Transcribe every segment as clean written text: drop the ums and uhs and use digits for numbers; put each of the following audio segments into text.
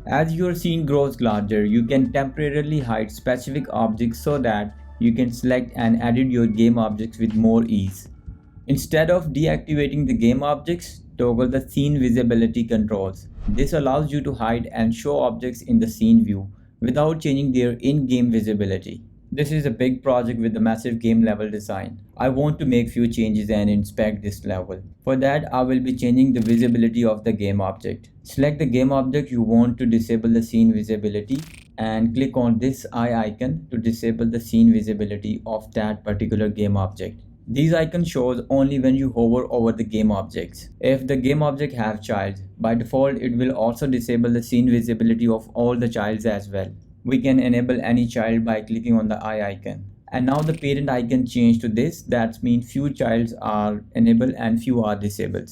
As your scene grows larger, you can temporarily hide specific objects so that you can select and edit your game objects with more ease. Instead of deactivating the game objects, toggle the scene visibility controls. This allows you to hide and show objects in the scene view without changing their in-game visibility. This is a big project with a massive game level design. I want to make few changes and inspect this level. For that, I will be changing the visibility of the game object. Select the game object you want to disable the scene visibility and click on this eye icon to disable the scene visibility of that particular game object. These icons shows only when you hover over the game objects. If the game object have child, by default it will also disable the scene visibility of all the childs as well. We can enable any child by clicking on the eye icon. And now the parent icon changed to this. That means few childs are enabled and few are disabled.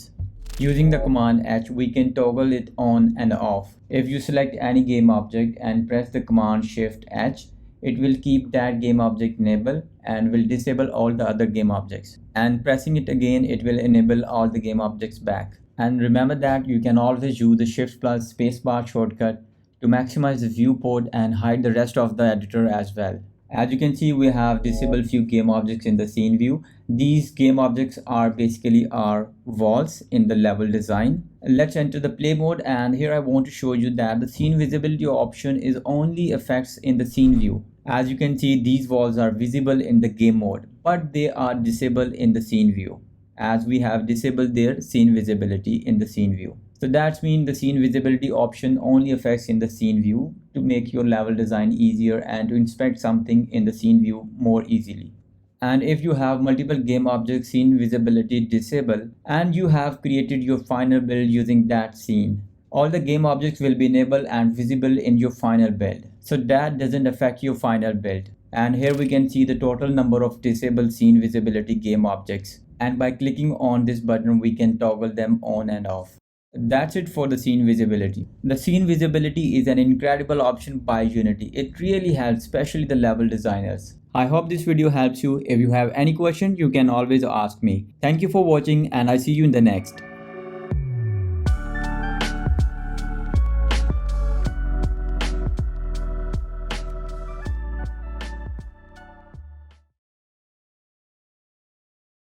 Using the command H, we can toggle it on and off. If you select any game object and press the command Shift H, it will keep that game object enabled and will disable all the other game objects. And pressing it again, it will enable all the game objects back. And remember that you can always use the Shift plus spacebar shortcut to maximize the viewport and hide the rest of the editor as well. As you can see, we have disabled few game objects in the scene view. These game objects are basically our walls in the level design. Let's enter the play mode, and here I want to show you that the scene visibility option is only affects in the scene view. As you can see, these walls are visible in the game mode, but they are disabled in the scene view, as we have disabled their scene visibility in the scene view. So that means the scene visibility option only affects in the scene view to make your level design easier and to inspect something in the scene view more easily. And if you have multiple game objects scene visibility disabled and you have created your final build using that scene, all the game objects will be enabled and visible in your final build. So that doesn't affect your final build. And here we can see the total number of disabled scene visibility game objects. And by clicking on this button, we can toggle them on and off. That's it for the scene visibility. The scene visibility is an incredible option by Unity. It really helps, especially the level designers. I hope this video helps you. If you have any question, you can always ask me. Thank you for watching and I see you in the next.